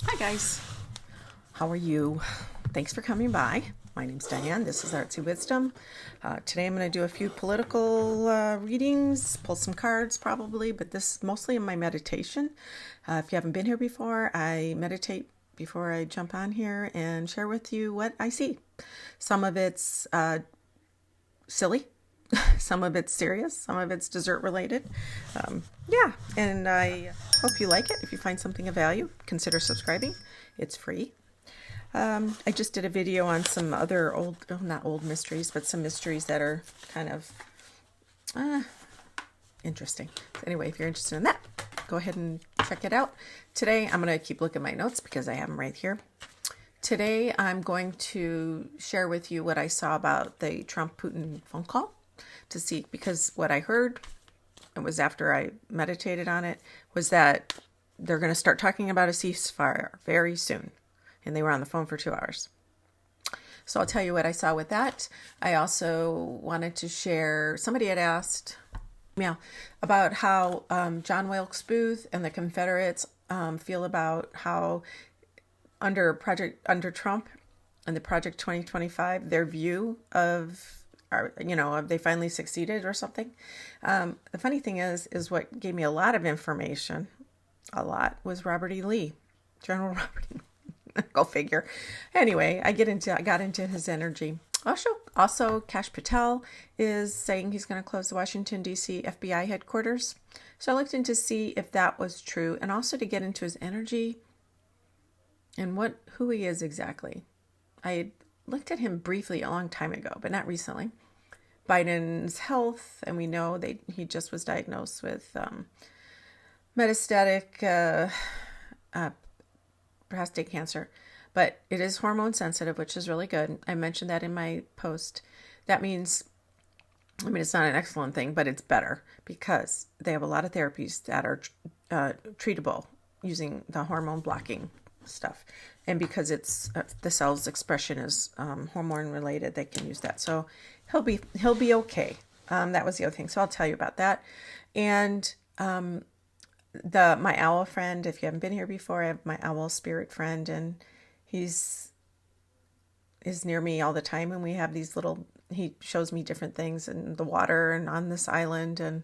Hi guys, how are you? Thanks for coming by. My name's Diane. This is ArtsyWisdom. Today I'm going to do a few political readings, pull some cards probably, but this mostly in my meditation. If you haven't been here before, I meditate before I jump on here and share with you what I see. Some of it's silly, some of it's serious, some of it's dessert related. Yeah, and I hope you like it. If you find something of value, consider subscribing. It's free. I just did a video on some other not old mysteries, but some mysteries that are kind of interesting. So anyway, if you're interested in that, go ahead and check it out. Today, I'm going to keep looking at my notes because I have them right here. Today, I'm going to share with you what I saw about the Trump-Putin phone call to see, because what I heard, it was after I meditated on it, was that they're going to start talking about a ceasefire very soon. And they were on the phone for 2 hours. So I'll tell you what I saw with that. I also wanted to share, somebody had asked about how John Wilkes Booth and the Confederates feel about how under Trump and the Project 2025, their view of, they finally succeeded or something. The funny thing is what gave me a lot of information, was Robert E. Lee, General Robert E. Go figure. Anyway, I got into his energy. Also, Kash Patel is saying he's going to close the Washington, D.C. FBI headquarters. So I looked in to see if that was true, and also to get into his energy and who he is exactly. I looked at him briefly a long time ago, but not recently. Biden's health, and we know he just was diagnosed with metastatic prostate cancer, but it is hormone sensitive, which is really good. I mentioned that in my post. That means, it's not an excellent thing, but it's better because they have a lot of therapies that are treatable using the hormone blocking stuff. And because it's the cell's expression is hormone related, they can use that. So he'll be okay. That was the other thing. So I'll tell you about that. And my owl friend, if you haven't been here before, I have my owl spirit friend, and is near me all the time, and we have he shows me different things in the water and on this island, and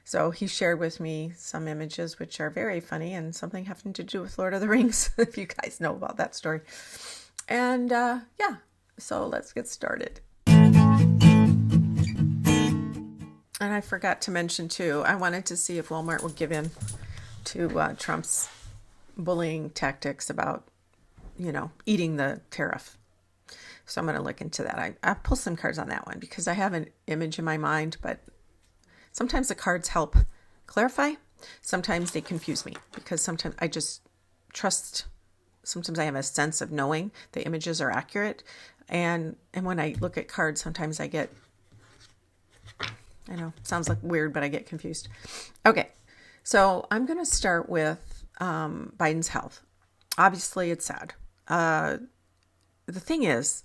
so he shared with me some images which are very funny and something having to do with Lord of the Rings, if you guys know about that story. And yeah, so let's get started. And I forgot to mention too, I wanted to see if Walmart would give in to Trump's bullying tactics about, eating the tariff. So I'm going to look into that. I pull some cards on that one because I have an image in my mind, but sometimes the cards help clarify. Sometimes they confuse me because sometimes I just trust. Sometimes I have a sense of knowing the images are accurate. And when I look at cards, sometimes I get, I know, sounds like weird, but I get confused. Okay. So I'm going to start with Biden's health. Obviously, it's sad. The thing is,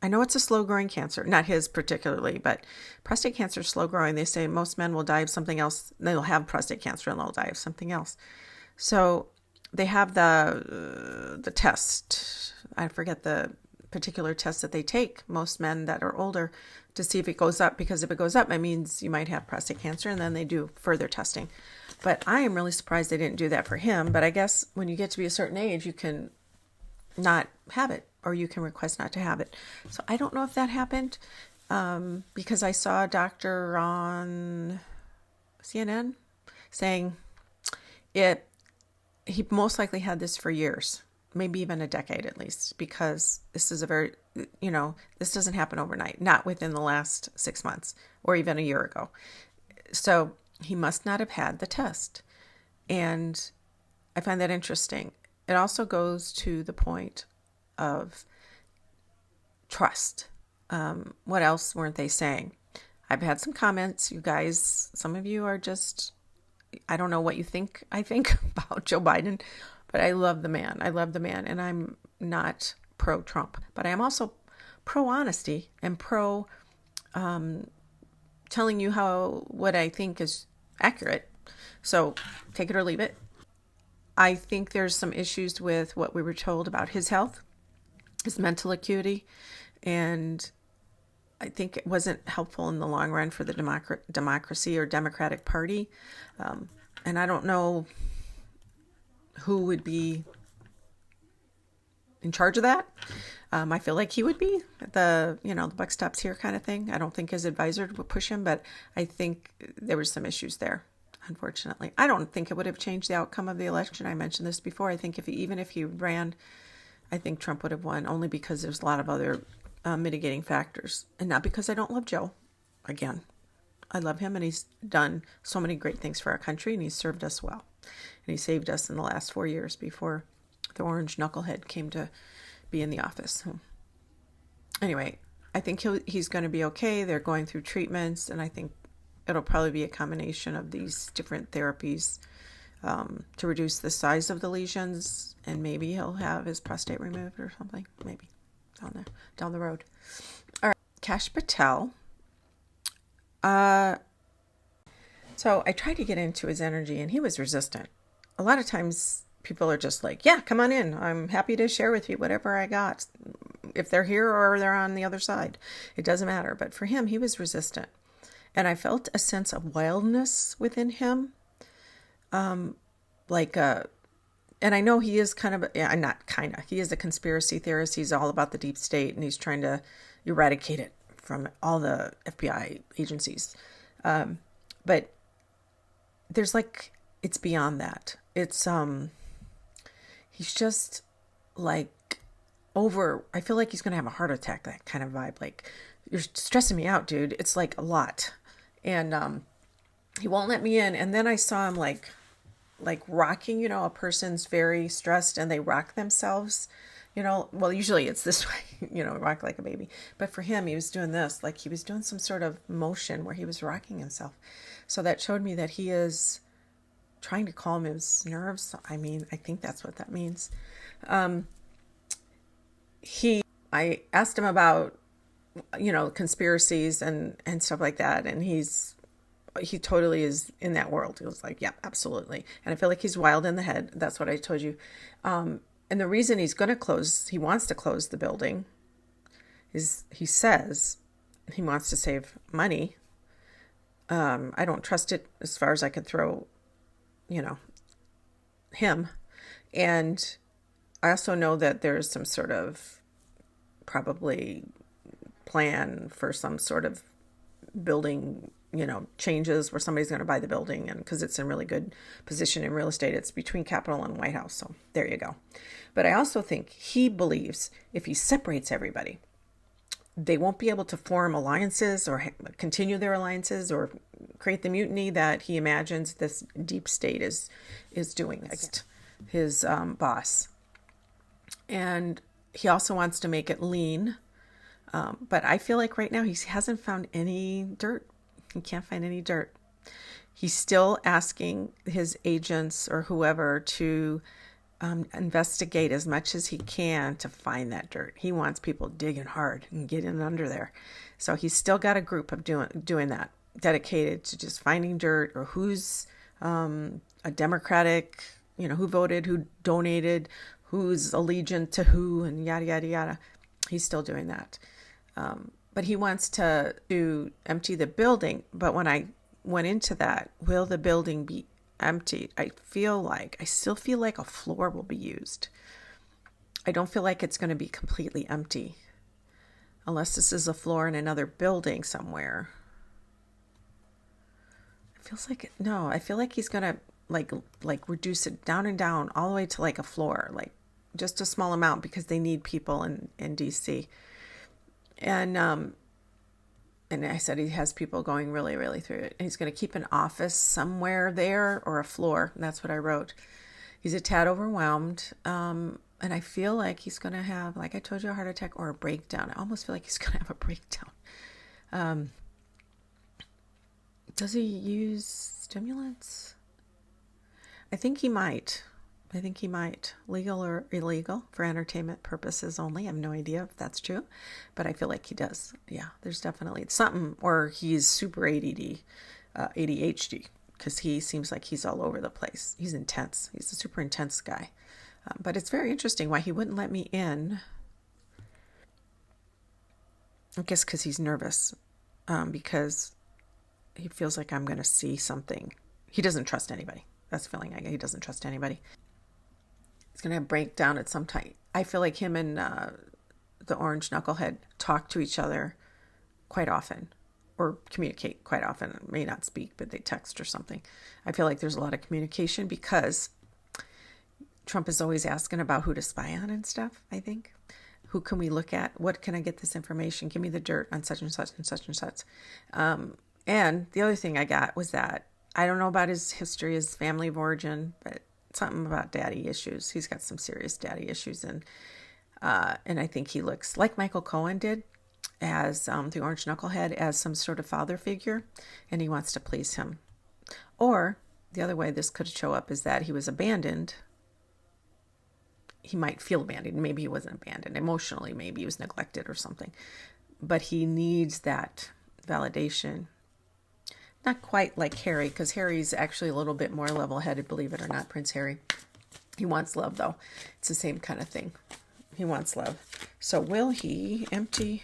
I know it's a slow-growing cancer, not his particularly, but prostate cancer is slow-growing. They say most men will die of something else. They'll have prostate cancer and they'll die of something else. So they have the test. I forget the particular test that they take, most men that are older, to see if it goes up, because if it goes up, it means you might have prostate cancer, and then they do further testing. But I am really surprised they didn't do that for him. But I guess when you get to be a certain age, you can not have it, or you can request not to have it. So I don't know if that happened, because I saw a doctor on CNN saying he most likely had this for years, maybe even a decade at least, because this is this doesn't happen overnight, not within the last 6 months or even a year ago. So he must not have had the test. And I find that interesting. It also goes to the point of trust. What else weren't they saying? I've had some comments. You guys, some of you are just, I don't know what you think I think about Joe Biden, but I love the man. And I'm not pro-Trump, but I am also pro-honesty and pro telling you what I think is accurate. So take it or leave it. I think there's some issues with what we were told about his health, his mental acuity, and I think it wasn't helpful in the long run for the democracy or Democratic Party. And I don't know who would be in charge of that. I feel like he would be the buck stops here kind of thing. I don't think his advisor would push him, but I think there was some issues there, unfortunately. I don't think it would have changed the outcome of the election. I mentioned this before. I think even if he ran, I think Trump would have won, only because there's a lot of other mitigating factors, and not because I don't love Joe. Again, I love him, and he's done so many great things for our country, and he's served us well, and he saved us in the last 4 years before the orange knucklehead came to be in the office. Anyway, I think he's going to be okay. They're going through treatments, and I think it'll probably be a combination of these different therapies to reduce the size of the lesions, and maybe he'll have his prostate removed or something, maybe down the road. All right, Kash Patel. So I tried to get into his energy, and he was resistant. A lot of times people are just like, yeah, come on in. I'm happy to share with you whatever I got. If they're here or they're on the other side, it doesn't matter. But for him, he was resistant. And I felt a sense of wildness within him. And I know he is he is a conspiracy theorist. He's all about the deep state, and he's trying to eradicate it from all the FBI agencies. But there's it's beyond that. It's, he's just I feel like he's going to have a heart attack, that kind of vibe. Like, you're stressing me out, dude. It's a lot. And, he won't let me in. And then I saw him like rocking, a person's very stressed and they rock themselves, well, usually it's this way, rock like a baby. But for him, he was doing this, like he was doing some sort of motion where he was rocking himself. So that showed me that he is trying to calm his nerves. I think that's what that means. I asked him about, conspiracies and stuff like that. And he totally is in that world. He was like, yeah, absolutely. And I feel like he's wild in the head. That's what I told you. And the reason he wants to close the building is he says he wants to save money. I don't trust it as far as I can throw, him. And I also know that there's some sort of probably plan for some sort of building, changes where somebody's going to buy the building, and because it's in really good position in real estate, it's between Capitol and White House. So there you go. But I also think he believes if he separates everybody, they won't be able to form alliances or continue their alliances or create the mutiny that he imagines this deep state is doing against his boss. And he also wants to make it lean. But I feel like right now he hasn't found any dirt. He can't find any dirt. He's still asking his agents or whoever to investigate as much as he can to find that dirt. He wants people digging hard and getting under there. So he's still got a group of doing that, dedicated to just finding dirt, or who's a Democratic, who voted, who donated, who's allegiant to who, and yada, yada, yada. He's still doing that. But he wants to empty the building. But when I went into that, will the building be emptied? I still feel like a floor will be used. I don't feel like it's going to be completely empty. Unless this is a floor in another building somewhere. I feel like he's going to like reduce it down and down all the way to like a floor, like just a small amount, because they need people in DC. And I said he has people going really, really through it. And he's going to keep an office somewhere there, or a floor. And that's what I wrote. He's a tad overwhelmed. And I feel like he's going to have, like I told you, a heart attack or a breakdown. I almost feel like he's going to have a breakdown. Does he use stimulants? I think he might. Legal or illegal, for entertainment purposes only. I have no idea if that's true, but I feel like he does. Yeah, there's definitely something, or he's super ADHD. because he seems like he's all over the place. He's intense. He's a super intense guy. But it's very interesting why he wouldn't let me in. I guess because he's nervous, because he feels like I'm going to see something. He doesn't trust anybody. That's the feeling I get. He doesn't trust anybody. He's going to break down at some time. I feel like him and the orange knucklehead talk to each other quite often, or communicate quite often. May not speak, but they text or something. I feel like there's a lot of communication because Trump is always asking about who to spy on and stuff, I think. Who can we look at? What can I get this information? Give me the dirt on such and such and such and such. And the other thing I got was that I don't know about his history, his family of origin, but something about daddy issues. He's got some serious daddy issues. And I think he looks like Michael Cohen did as the orange knucklehead, as some sort of father figure. And he wants to please him. Or the other way this could show up is that he was abandoned. He might feel abandoned. Maybe he wasn't abandoned emotionally. Maybe he was neglected or something. But he needs that validation. Not quite like Harry, because Harry's actually a little bit more level-headed, believe it or not, Prince Harry. He wants love, though. It's the same kind of thing. He wants love. So will he empty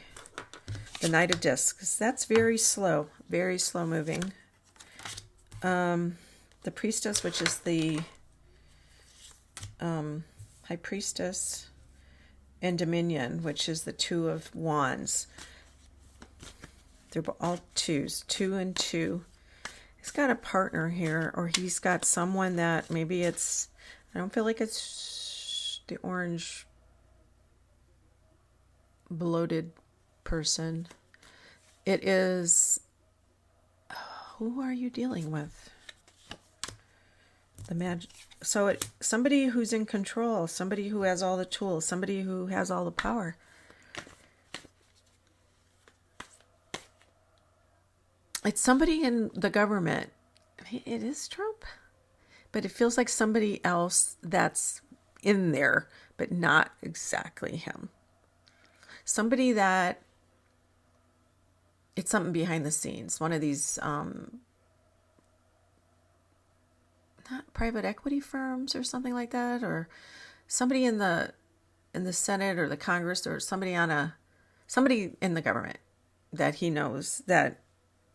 the Knight of Discs? That's very slow moving. The Priestess, which is the High Priestess, and Dominion, which is the Two of Wands. They're all twos, 2 and 2. He's got a partner here, or he's got someone that maybe it's, I don't feel like it's the orange bloated person. It is, who are you dealing with? So somebody who's in control, somebody who has all the tools, somebody who has all the power. It's somebody in the government. It is Trump, but it feels like somebody else that's in there, but not exactly him. Somebody that, it's something behind the scenes. One of these, not private equity firms or something like that, or somebody in the Senate or the Congress, or somebody in the government that he knows that,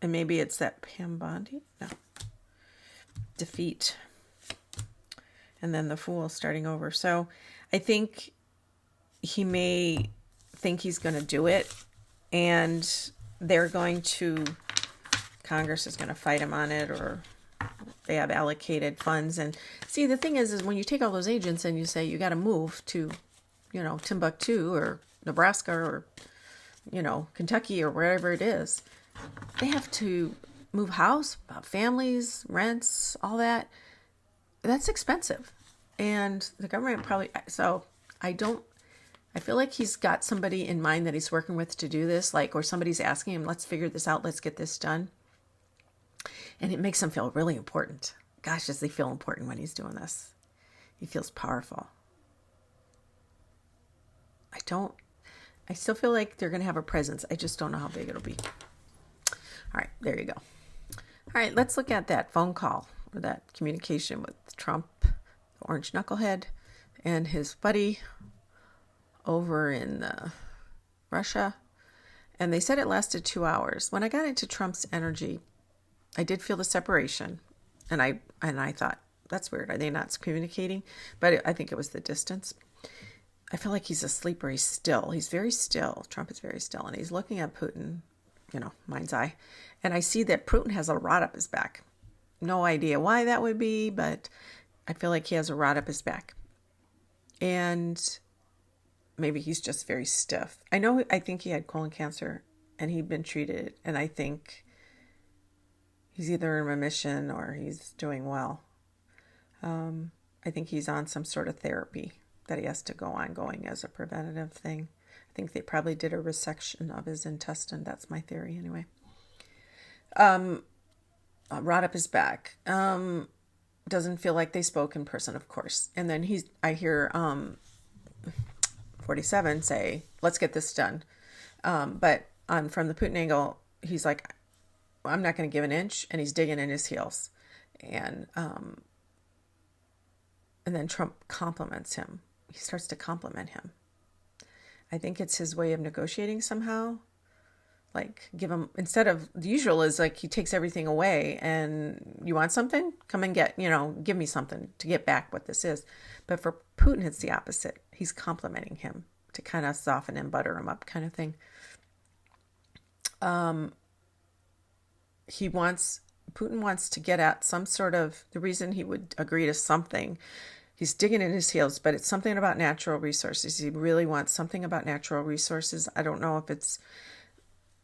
and maybe it's that Pam Bondi? No. Defeat. And then the Fool starting over. So I think he may think he's going to do it, and Congress is going to fight him on it, or they have allocated funds. And see, the thing is when you take all those agents and you say you got to move to, Timbuktu or Nebraska or, Kentucky or wherever it is, they have to move house, families, rents, all that. That's expensive. And the government probably, so I feel like he's got somebody in mind that he's working with to do this, or somebody's asking him, let's figure this out, let's get this done. And it makes him feel really important. Gosh, does he feel important when he's doing this? He feels powerful. I still feel like they're going to have a presence. I just don't know how big it'll be. All right, there you go. All right, let's look at that phone call, or that communication with Trump, the orange knucklehead, and his buddy over in Russia. And they said it lasted 2 hours. When I got into Trump's energy, I did feel the separation. And I thought, that's weird. Are they not communicating? But I think it was the distance. I feel like he's asleep, or he's still. He's very still. Trump is very still. And he's looking at Putin, mind's eye. And I see that Putin has a rod up his back. No idea why that would be, but I feel like he has a rod up his back. And maybe he's just very stiff. I think he had colon cancer and he'd been treated. And I think he's either in remission or he's doing well. I think he's on some sort of therapy that he has to go on going as a preventative thing. I think they probably did a resection of his intestine. That's my theory anyway. Rod up his back. Doesn't feel like they spoke in person, of course. And then I hear 47 say, let's get this done. But from the Putin angle, he's like, I'm not going to give an inch, and he's digging in his heels. And then Trump compliments him. He starts to compliment him. I think it's his way of negotiating somehow. Like, give him, instead of, the usual is like he takes everything away and you want something? Come and get, give me something to get back what this is. But for Putin, it's the opposite. He's complimenting him to kind of soften and butter him up kind of thing. Putin wants to get at some sort of, the reason he would agree to something, he's digging in his heels, but it's something about natural resources. He really wants something about natural resources. I don't know if it's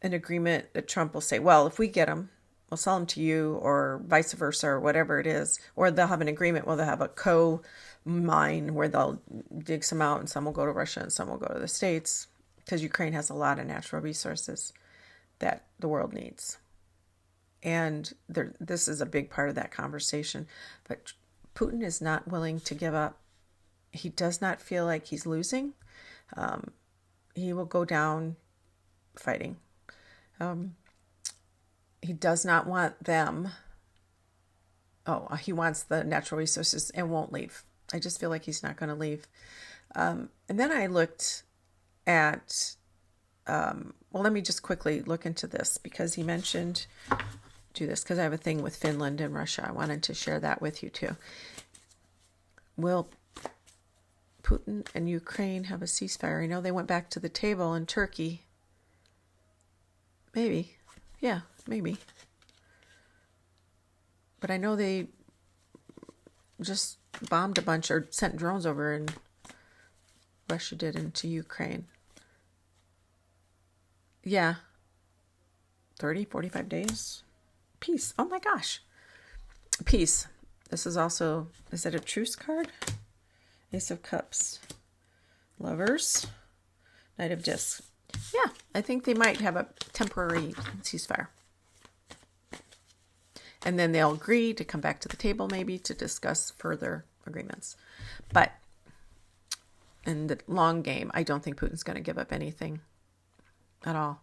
an agreement that Trump will say, well, if we get them, we'll sell them to you, or vice versa, or whatever it is. Or they'll have an agreement where they'll have a co-mine where they'll dig some out and some will go to Russia and some will go to the States, because Ukraine has a lot of natural resources that the world needs. And this is a big part of that conversation. But Putin is not willing to give up. He does not feel like he's losing. He will go down fighting. He does not want them. He wants the natural resources and won't leave. I just feel like he's not going to leave. And then I looked at, let me just quickly look into this, because he mentioned, do this because I have a thing with Finland and Russia. I wanted to share that with you too. Will Putin and Ukraine have a ceasefire? I know they went back to the table in Turkey. Maybe. Yeah, maybe. But I know they just bombed a bunch or sent drones over, and Russia did, into Ukraine. Yeah. 30, 45 days. Peace. Oh my gosh. Peace. This is also, is it a truce card? Ace of Cups. Lovers. Knight of Discs. Yeah, I think they might have a temporary ceasefire. And then they'll agree to come back to the table maybe to discuss further agreements. But in the long game, I don't think Putin's going to give up anything at all.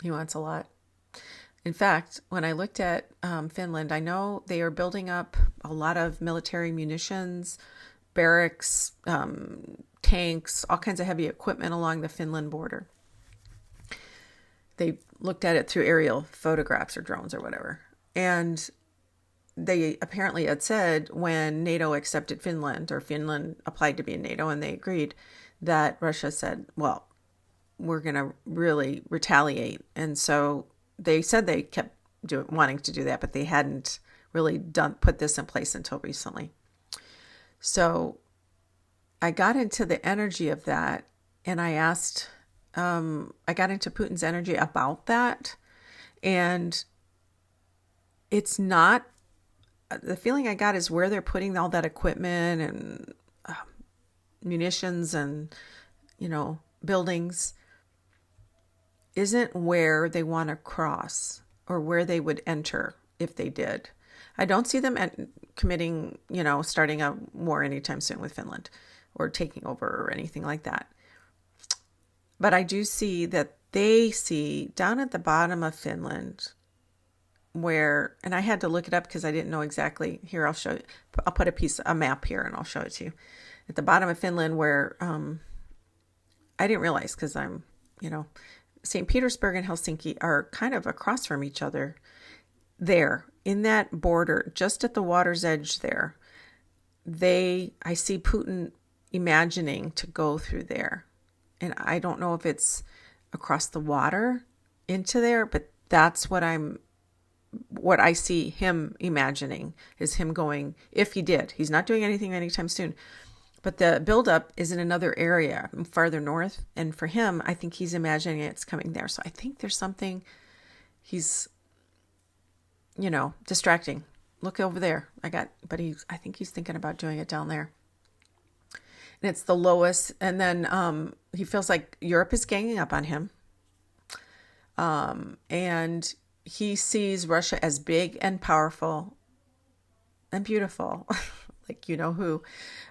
He wants a lot. In fact, when I looked at Finland, I know they are building up a lot of military munitions, barracks, tanks, all kinds of heavy equipment along the Finland border. They looked at it through aerial photographs or drones or whatever. And they apparently had said when NATO accepted Finland, or Finland applied to be in NATO and they agreed, that Russia said, well, we're going to really retaliate. And so they said they kept wanting to do that, but they hadn't really put this in place until recently. So I got into the energy of that, and I asked, I got into Putin's energy about that, and it's not, the feeling I got is where they're putting all that equipment and munitions and, buildings isn't where they want to cross or where they would enter if they did. I don't see them committing, starting a war anytime soon with Finland or taking over or anything like that. But I do see that they see down at the bottom of Finland where, and I had to look it up because I didn't know exactly. Here, I'll show you. I'll put a map here and I'll show it to you. At the bottom of Finland where I didn't realize, because I'm, St. Petersburg and Helsinki are kind of across from each other. There, in that border, just at the water's edge there, I see Putin imagining to go through there. And I don't know if it's across the water into there, but that's what I see him imagining, is him going, if he did. He's not doing anything anytime soon. But the buildup is in another area farther north. And for him, I think he's imagining it's coming there. So I think there's something he's, distracting. Look over there. I think he's thinking about doing it down there. And it's the lowest. And then he feels like Europe is ganging up on him. And he sees Russia as big and powerful and beautiful. Like who,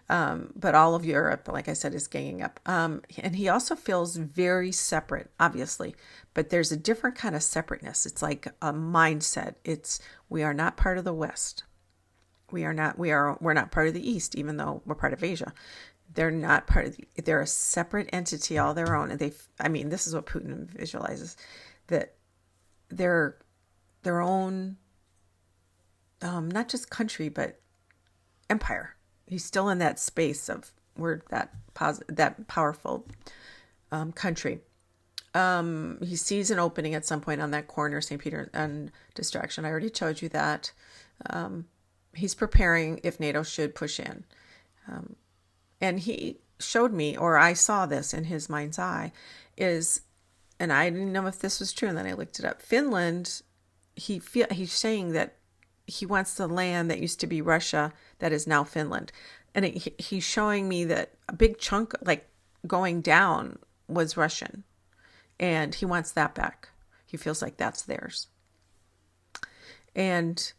but all of Europe, like I said, is ganging up. And he also feels very separate, obviously, but there's a different kind of separateness. It's like a mindset. We are not part of the West. we're not part of the East, even though we're part of Asia. They're not part of they're a separate entity all their own. And this is what Putin visualizes, that they're their own, not just country, but empire. He's still in that space of we're that powerful country. He sees an opening at some point on that corner, St. Peter and Distraction. I already told you that. He's preparing if NATO should push in. And he showed me, or I saw this in his mind's eye, and I didn't know if this was true, and then I looked it up. Finland, he's saying that he wants the land that used to be Russia that is now Finland. And he's showing me that a big chunk, like going down, was Russian. And he wants that back. He feels like that's theirs. And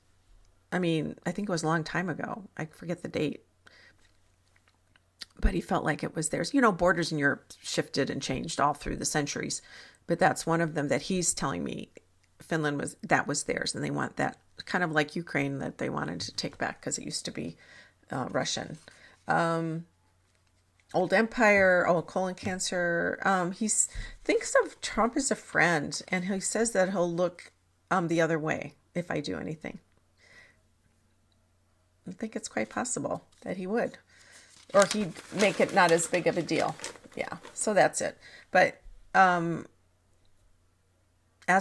I think it was a long time ago. I forget the date. But he felt like it was theirs. Borders in Europe shifted and changed all through the centuries. But that's one of them that he's telling me Finland was theirs. And they want that, kind of like Ukraine, that they wanted to take back because it used to be Russian. Old empire, colon cancer. He thinks of Trump as a friend. And he says that he'll look the other way if I do anything. I think it's quite possible that he would. Or he'd make it not as big of a deal. Yeah, so that's it. But as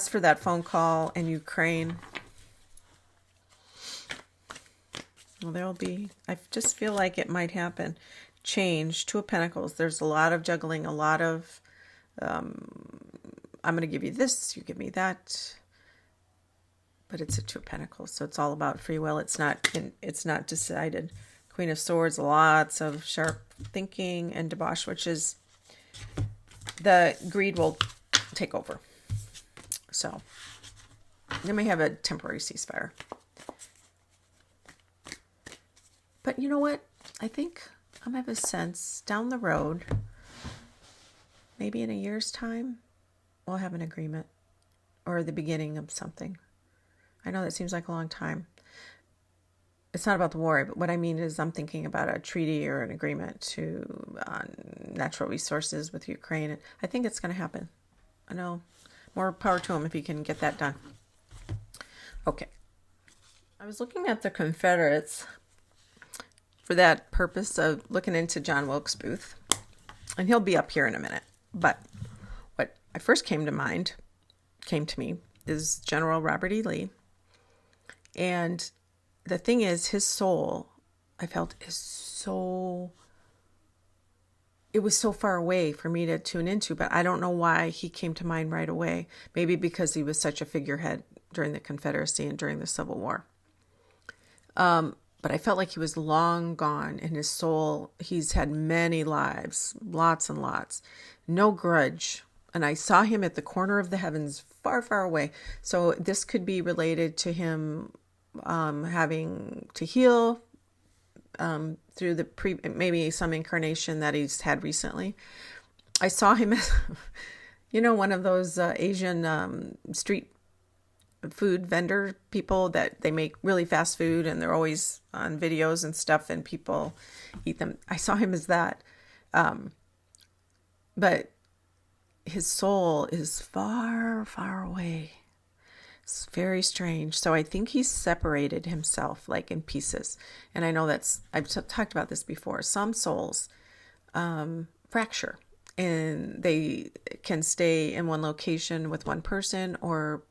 for that phone call in Ukraine, well, I just feel like it might happen. Change, Two of Pentacles. There's a lot of juggling, a lot of, I'm going to give you this, you give me that. But it's a Two of Pentacles, so it's all about free will. It's not decided. Queen of Swords, lots of sharp thinking and debauch, which is the greed will take over. So they may have a temporary ceasefire. But you know what? I think I'm going to have a sense down the road, maybe in a year's time, we'll have an agreement or the beginning of something. I know that seems like a long time. It's not about the war, but what I mean is I'm thinking about a treaty or an agreement on natural resources with Ukraine. And I think it's going to happen. I know. More power to him if he can get that done. Okay. I was looking at the Confederates for that purpose of looking into John Wilkes Booth. And he'll be up here in a minute. But what I first came to me, is General Robert E. Lee. And the thing is, his soul, I felt, it was so far away for me to tune into, but I don't know why he came to mind right away. Maybe because he was such a figurehead during the Confederacy and during the Civil War. But I felt like he was long gone in his soul. He's had many lives, lots and lots, no grudge. And I saw him at the corner of the heavens, far, far away. So this could be related to him having to heal through maybe some incarnation that he's had recently. I saw him as, one of those Asian street food vendor people that they make really fast food and they're always on videos and stuff and people eat them. I saw him as that. But his soul is far, far away. It's very strange. So I think he's separated himself like in pieces. And I know I've talked about this before. Some souls fracture and they can stay in one location with one person or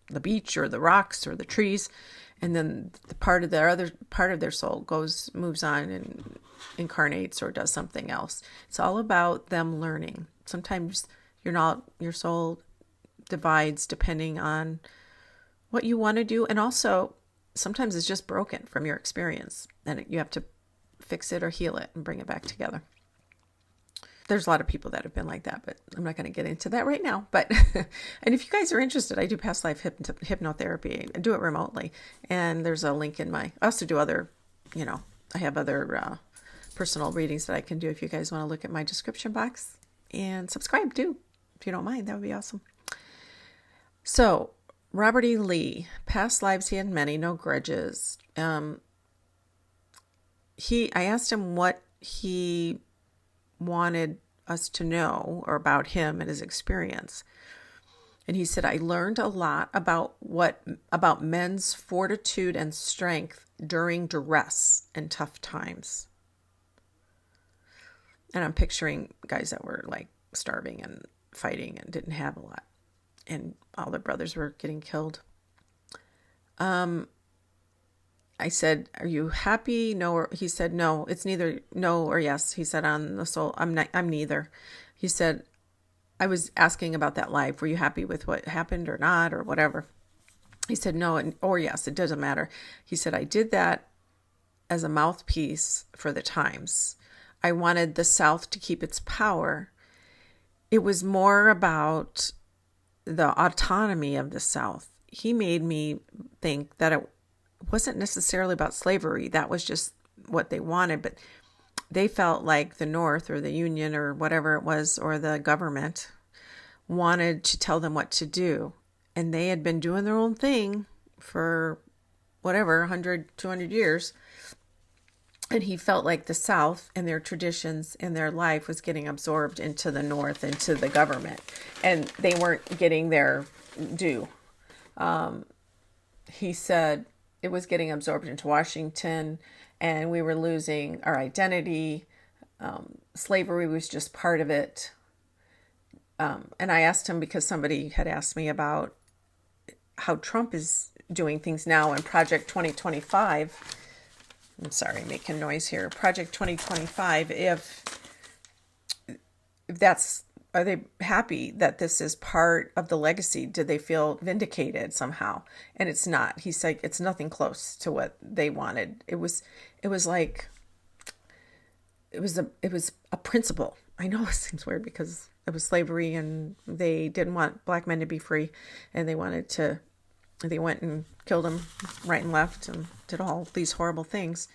the beach or the rocks or the trees. And then the part of their soul moves on and incarnates or does something else. It's all about them learning. Sometimes your soul divides depending on what you want to do. And also sometimes it's just broken from your experience and you have to fix it or heal it and bring it back together. There's a lot of people that have been like that, but I'm not going to get into that right now. But, and if you guys are interested, I do past life hypnotherapy. I do it remotely. And there's a link I also do other, I have other personal readings that I can do if you guys want to look at my description box and subscribe too. If you don't mind, that would be awesome. So Robert E. Lee, past lives he had many, no grudges. I asked him what he wanted us to know or about him and his experience. And he said, I learned a lot about men's fortitude and strength during duress and tough times. And I'm picturing guys that were like starving and fighting and didn't have a lot. And all their brothers were getting killed. I said, are you happy? No. Or, he said, no, it's neither no or yes. He said, on the soul, I'm neither. He said, I was asking about that life. Were you happy with what happened or not or whatever? He said, no or yes, it doesn't matter. He said, I did that as a mouthpiece for the times. I wanted the South to keep its power. It was more about the autonomy of the South. He made me think that it wasn't necessarily about slavery. That was just what they wanted, but they felt like the North or the Union or whatever it was, or the government wanted to tell them what to do. And they had been doing their own thing for whatever, 100, 200 years. And he felt like the South and their traditions and their life was getting absorbed into the North, into the government. And they weren't getting their due. He said it was getting absorbed into Washington and we were losing our identity. Slavery was just part of it. And I asked him because somebody had asked me about how Trump is doing things now in Project 2025. I'm sorry, making noise here. Project 2025, if that's, are they happy that this is part of the legacy? Did they feel vindicated somehow? And it's not. He's like, it's nothing close to what they wanted. It was like, it was a principle. I know it seems weird because it was slavery and they didn't want black men to be free, and they went and killed them right and left and did all these horrible things.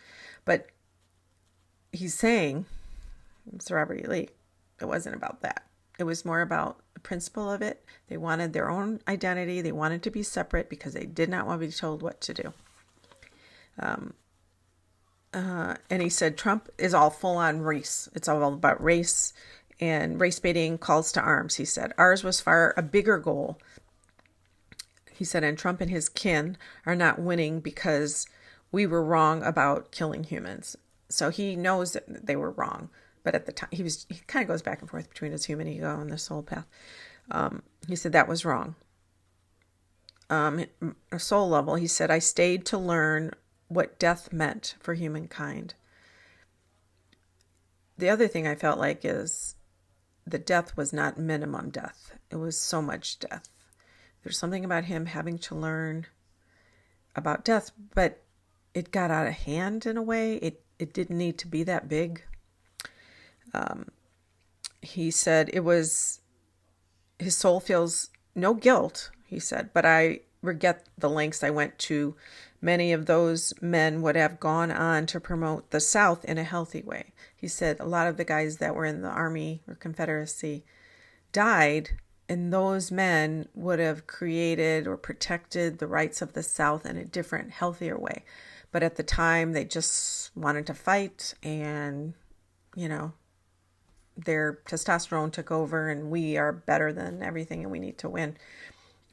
But he's saying, Mr. Robert E. Lee, it wasn't about that. It was more about the principle of it. They wanted their own identity. They wanted to be separate because they did not want to be told what to do. And he said Trump is all full on race. It's all about race and race baiting, calls to arms. He said ours was far a bigger goal. He said, and Trump and his kin are not winning because we were wrong about killing humans. So he knows that they were wrong. But at the time, he kind of goes back and forth between his human ego and the soul path. He said that was wrong. A soul level, he said, I stayed to learn what death meant for humankind. The other thing I felt like is the death was not minimum death. It was so much death. There's something about him having to learn about death, but it got out of hand in a way. It didn't need to be that big. He said his soul feels no guilt, he said, but I regret the lengths I went to. Many of those men would have gone on to promote the South in a healthy way. He said a lot of the guys that were in the Army or Confederacy died, and those men would have created or protected the rights of the South in a different, healthier way. But at the time, they just wanted to fight, and, their testosterone took over, and we are better than everything, and we need to win.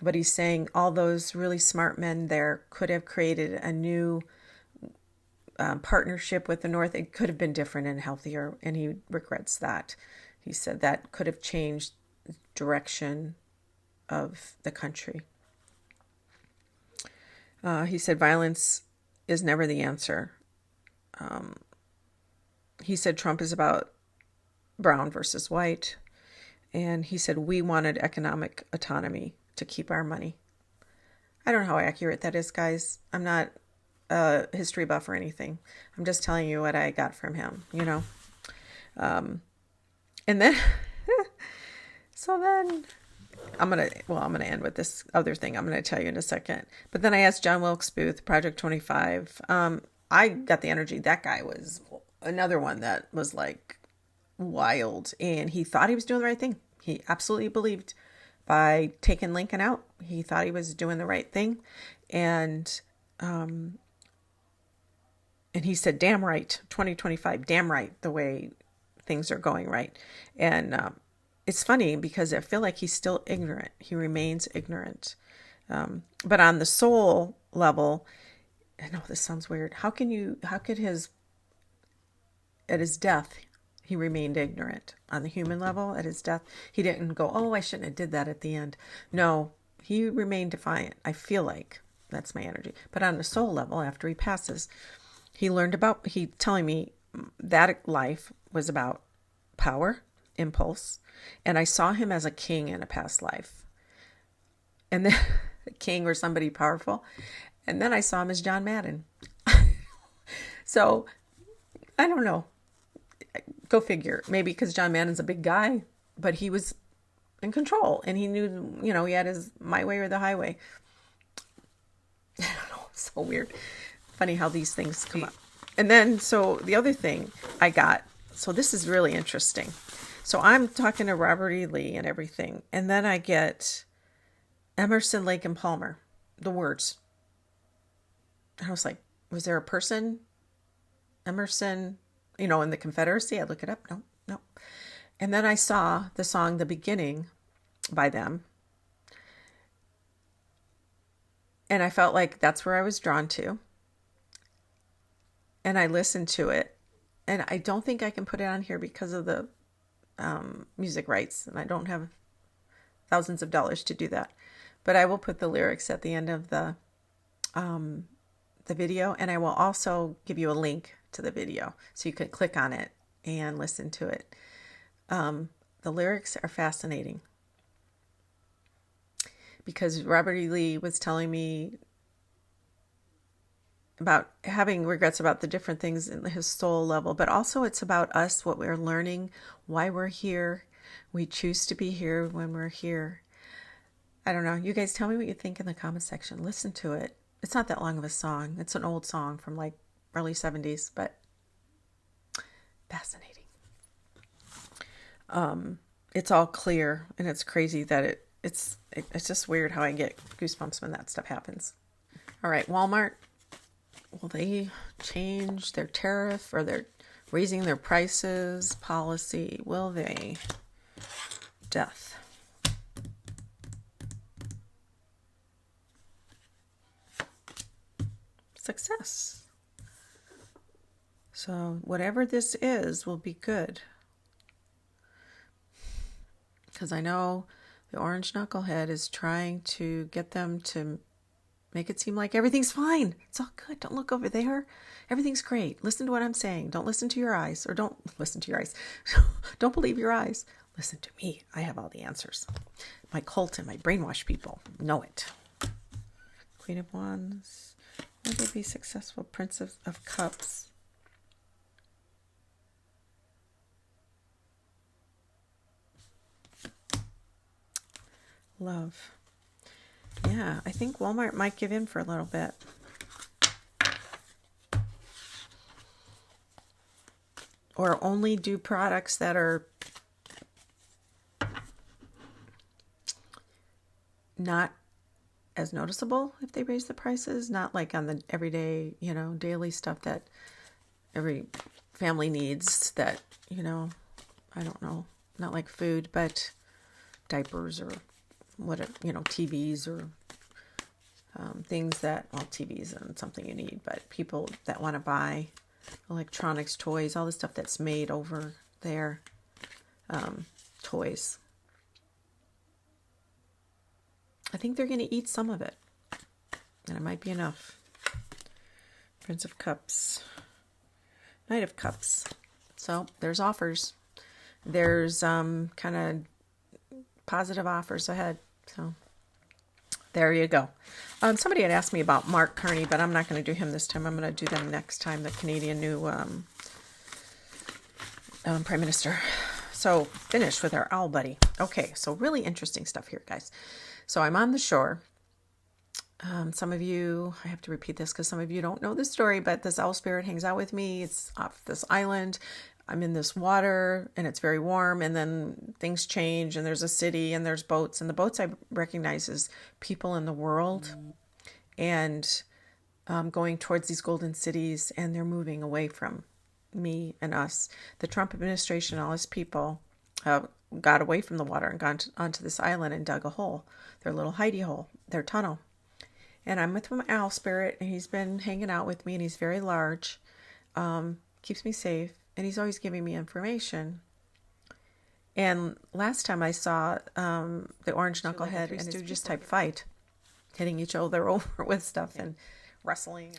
But he's saying all those really smart men there could have created a new partnership with the North. It could have been different and healthier, and he regrets that. He said that could have changed the direction of the country. He said violence is never the answer. He said Trump is about brown versus white. And he said we wanted economic autonomy to keep our money. I don't know how accurate that is, guys. I'm not a history buff or anything. I'm just telling you what I got from him, And then, so then I'm going to end with this other thing I'm going to tell you in a second. But then I asked John Wilkes Booth, Project 25. I got the energy. That guy was another one that was like wild, and he thought he was doing the right thing. He absolutely believed by taking Lincoln out, he thought he was doing the right thing. And he said, damn right, 2025, damn right, the way things are going right. And it's funny because I feel like he's still ignorant. He remains ignorant. But on the soul level, I know this sounds weird. How could at his death, he remained ignorant? On the human level, at his death, he didn't go, oh, I shouldn't have did that at the end. No, he remained defiant. I feel like that's my energy. But on the soul level, after he passes, he telling me that life was about power, impulse, and I saw him as a king in a past life. And then a king or somebody powerful. And then I saw him as John Madden. So, I don't know. Go figure. Maybe because John Madden's a big guy, but he was in control and he knew, he had his my way or the highway. I don't know. It's so weird. Funny how these things come up. And then, so the other thing I got, so this is really interesting. So I'm talking to Robert E. Lee and everything. And then I get Emerson, Lake and Palmer, the words. I was like, was there a person? Emerson, in the Confederacy? I look it up. No. And then I saw the song, The Beginning, by them. And I felt like that's where I was drawn to. And I listened to it. And I don't think I can put it on here because of the music rights. And I don't have thousands of dollars to do that. But I will put the lyrics at the end of the video. And I will also give you a link to the video so you can click on it and listen to it. The lyrics are fascinating because Robert E. Lee was telling me about having regrets about the different things in his soul level, but also it's about us, what we're learning, why we're here. We choose to be here when we're here. I don't know. You guys tell me what you think in the comment section. Listen to it. It's not that long of a song. It's an old song from like early 70s, but fascinating. It's all clear, and it's crazy that it's just weird how I get goosebumps when that stuff happens. All right, Walmart. Will they change their tariff or they're raising their prices policy? Will they? Death. Success. So whatever this is will be good. Because I know the orange knucklehead is trying to get them to make it seem like everything's fine. It's all good. Don't look over there. Everything's great. Listen to what I'm saying. Don't listen to your eyes. Or don't listen to your eyes. Don't believe your eyes. Listen to me. I have all the answers. My cult and my brainwash people know it. Queen of Wands. Will they be successful? Prince of Cups. Love. Yeah, I think Walmart might give in for a little bit. Or only do products that are not as noticeable if they raise the prices. Not like on the everyday, daily stuff that every family needs that, I don't know, not like food, but diapers or whatever, TVs or things that, TVs and something you need, but people that want to buy electronics, toys, all the stuff that's made over there, toys. I think they're going to eat some of it, and it might be enough. Prince of Cups, Knight of Cups. So there's offers. There's kind of positive offers ahead. So there you go. Somebody had asked me about Mark Carney, but I'm not going to do him this time. I'm going to do them next time, the Canadian new Prime Minister. So finished with our owl buddy. Okay, so really interesting stuff here, guys. So I'm on the shore. Some of you, I have to repeat this because some of you don't know the story, but this owl spirit hangs out with me. It's off this island. I'm in this water and it's very warm, and then things change and there's a city and there's boats, and the boats I recognize as people in the world, and going towards these golden cities, and they're moving away from me and us. The Trump administration, all his people, got away from the water and gone onto this island and dug a hole, their little hidey hole, their tunnel. And I'm with my owl spirit, and he's been hanging out with me, and he's very large, keeps me safe, and he's always giving me information. And last time I saw the orange knucklehead and Stooges type fight, hitting each other over with stuff and wrestling.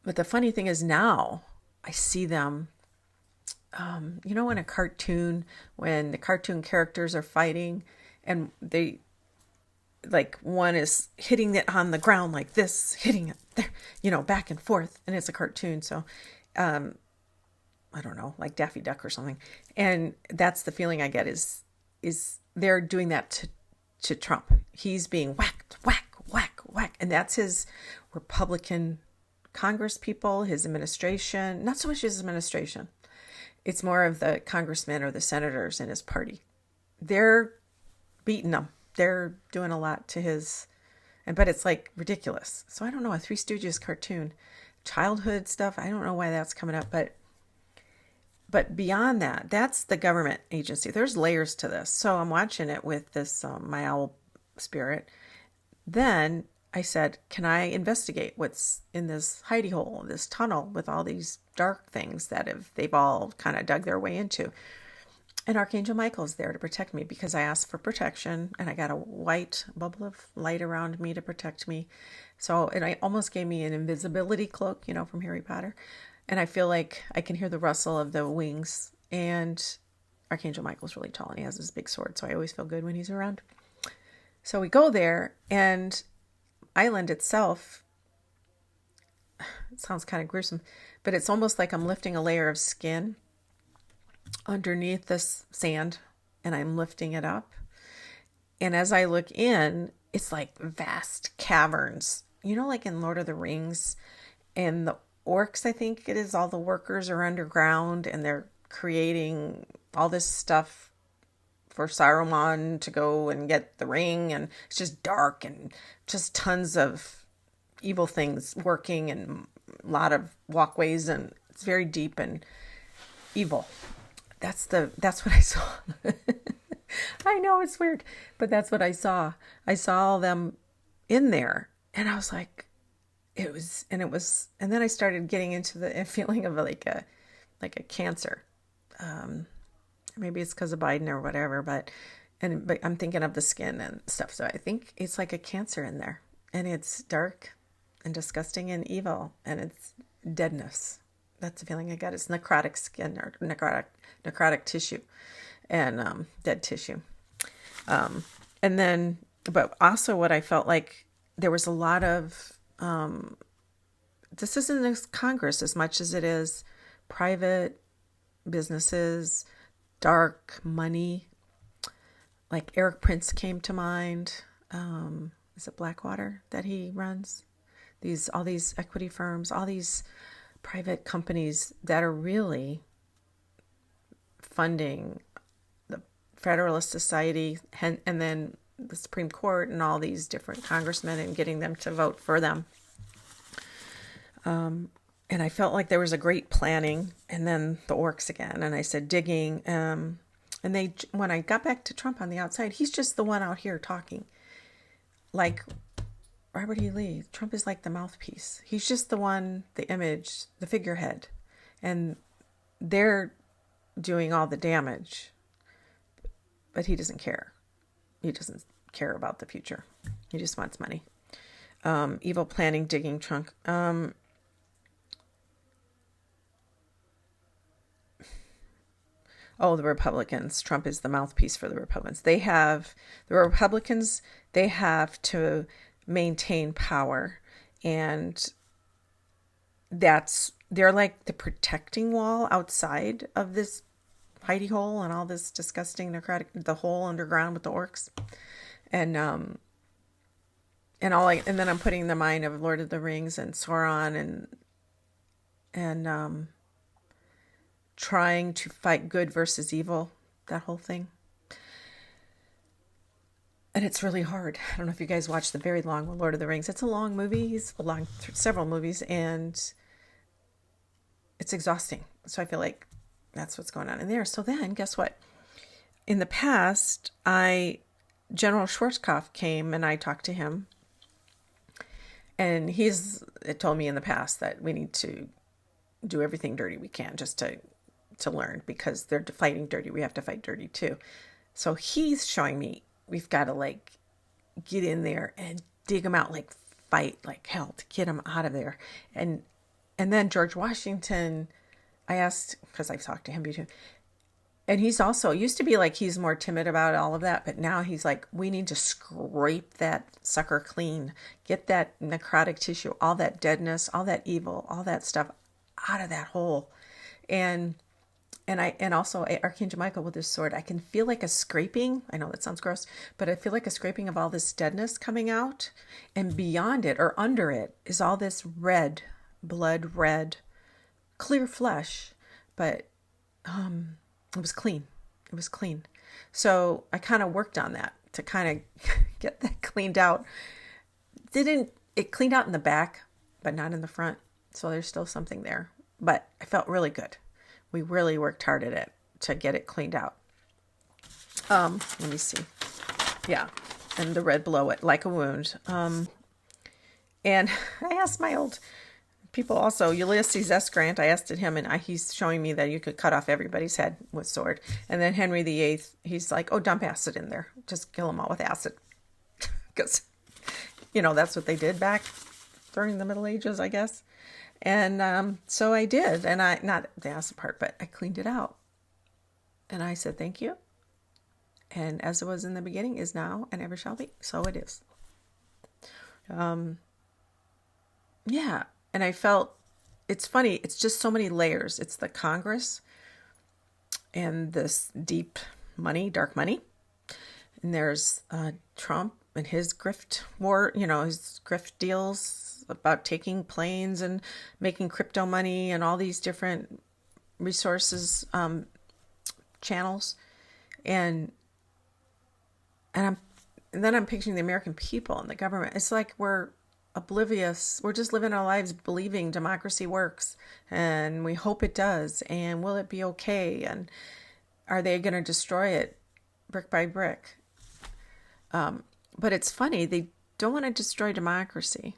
But the funny thing is now I see them, in a cartoon, when the cartoon characters are fighting and they, like, one is hitting it on the ground like this, hitting it there, back and forth, and it's a cartoon. So, I don't know, like Daffy Duck or something. And that's the feeling I get is they're doing that to Trump. He's being whacked, whack, whack, whack. And that's his Republican Congress people, his administration, not so much his administration. It's more of the congressmen or the senators in his party. They're beating him. They're doing a lot to his, but it's like ridiculous. So I don't know, a Three Stooges cartoon, childhood stuff. I don't know why that's coming up, but beyond that, that's the government agency. There's layers to this. So I'm watching it with this, my owl spirit. Then I said, can I investigate what's in this hidey hole, this tunnel with all these dark things that they've all kind of dug their way into? And Archangel Michael's there to protect me, because I asked for protection, and I got a white bubble of light around me to protect me. So, and I almost gave me an invisibility cloak, from Harry Potter. And I feel like I can hear the rustle of the wings. And Archangel Michael's really tall, and he has this big sword, so I always feel good when he's around. So we go there, and island itself, it sounds kind of gruesome, but it's almost like I'm lifting a layer of skin underneath this sand, and I'm lifting it up. And as I look in, it's like vast caverns, like in Lord of the Rings, and the Orcs, I think it is, all the workers are underground, and they're creating all this stuff for Saruman to go and get the ring, and it's just dark and just tons of evil things working, and a lot of walkways, and it's very deep and evil. That's what I saw. I know it's weird, but that's what I saw. I saw all them in there, and I was like, and then I started getting into the feeling of like a cancer. Maybe it's because of Biden or whatever, but I'm thinking of the skin and stuff. So I think it's like a cancer in there, and it's dark and disgusting and evil, and it's deadness. That's the feeling I got. It's necrotic skin, or necrotic tissue, and dead tissue. And then, but also what I felt like, there was a lot of, this isn't a Congress as much as it is private businesses, dark money. Like Eric Prince came to mind. Is it Blackwater that he runs? All these equity firms, all these private companies that are really funding the Federalist Society, and then the Supreme Court, and all these different congressmen, and getting them to vote for them. And I felt like there was a great planning, and then the Orcs again. And I said digging. And when I got back to Trump on the outside, he's just the one out here talking. Like Robert E. Lee, Trump is like the mouthpiece. He's just the one, the image, the figurehead. And they're doing all the damage. But he doesn't care. He doesn't care about the future. He just wants money. Evil planning, digging trunk. The Republicans. Trump is the mouthpiece for the Republicans. The Republicans, they have to maintain power, and they're like the protecting wall outside of this hidey hole and all this disgusting necrotic, the hole underground with the Orcs, and then I'm putting the mind of Lord of the Rings and Sauron and trying to fight good versus evil, that whole thing. And it's really hard. I don't know if you guys watched the very long Lord of the Rings. It's a long movie. It's several movies, and it's exhausting. So I feel like that's what's going on in there. So then, guess what? In the past, General Schwarzkopf came and I talked to him. And it told me in the past that we need to do everything dirty we can just to learn, because they're fighting dirty. We have to fight dirty too. So he's showing me we've got to like get in there and dig them out, like fight like hell to get them out of there. And then George Washington, I asked, because I've talked to him before, and he's also used to be like, he's more timid about all of that, but now he's like, we need to scrape that sucker clean, get that necrotic tissue, all that deadness, all that evil, all that stuff out of that hole. And also Archangel Michael with his sword, I can feel like a scraping. I know that sounds gross, but I feel like a scraping of all this deadness coming out, and beyond it or under it is all this red blood, clear flesh, but it was clean. It was clean. So I kind of worked on that to kind of get that cleaned out. It cleaned out in the back, but not in the front. So there's still something there, but I felt really good. We really worked hard at it to get it cleaned out. Let me see. Yeah. And the red below it, like a wound. And I asked my old people also, Ulysses S. Grant, I asked him, and he's showing me that you could cut off everybody's head with sword. And then Henry VIII, he's like, oh, dump acid in there. Just kill them all with acid. Because, that's what they did back during the Middle Ages, I guess. And so I did. And not the acid part, but I cleaned it out. And I said, thank you. And as it was in the beginning, is now, and ever shall be. So it is. Yeah. And I felt, it's funny, it's just so many layers. It's the Congress and this deep money, dark money. And there's Trump and his grift war, his grift deals about taking planes and making crypto money and all these different resources, channels. And then I'm picturing the American people and the government. It's like we're oblivious. We're just living our lives believing democracy works, and we hope it does. And will it be okay? And are they going to destroy it brick by brick? But it's funny. They don't want to destroy democracy.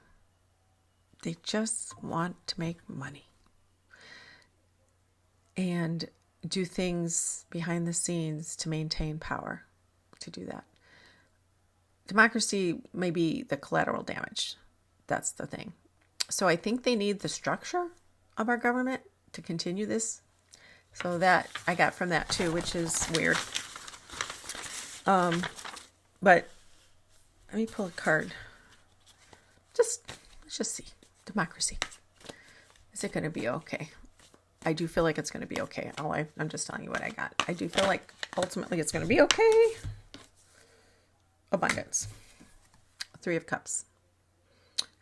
They just want to make money and do things behind the scenes to maintain power, to do that. Democracy may be the collateral damage. That's the thing. So I think they need the structure of our government to continue this. So that I got from that too, which is weird. But let me pull a card. Let's just see. Democracy. Is it going to be okay? I do feel like it's going to be okay. I'm just telling you what I got. I do feel like ultimately it's going to be okay. Abundance. 3 of Cups.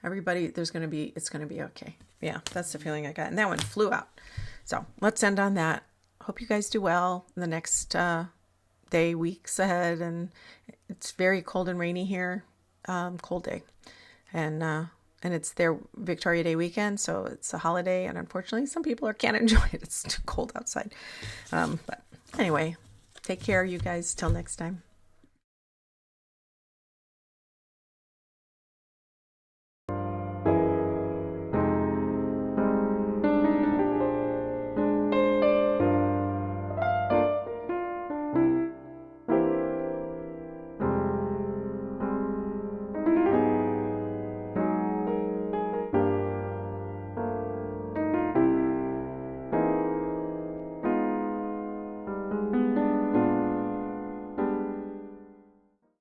Everybody, it's going to be okay. Yeah, that's the feeling I got. And that one flew out. So let's end on that. Hope you guys do well in the next weeks ahead. And it's very cold and rainy here. Cold day. And it's their Victoria Day weekend. So it's a holiday. And unfortunately, some people can't enjoy it. It's too cold outside. But anyway, take care, you guys. Till next time.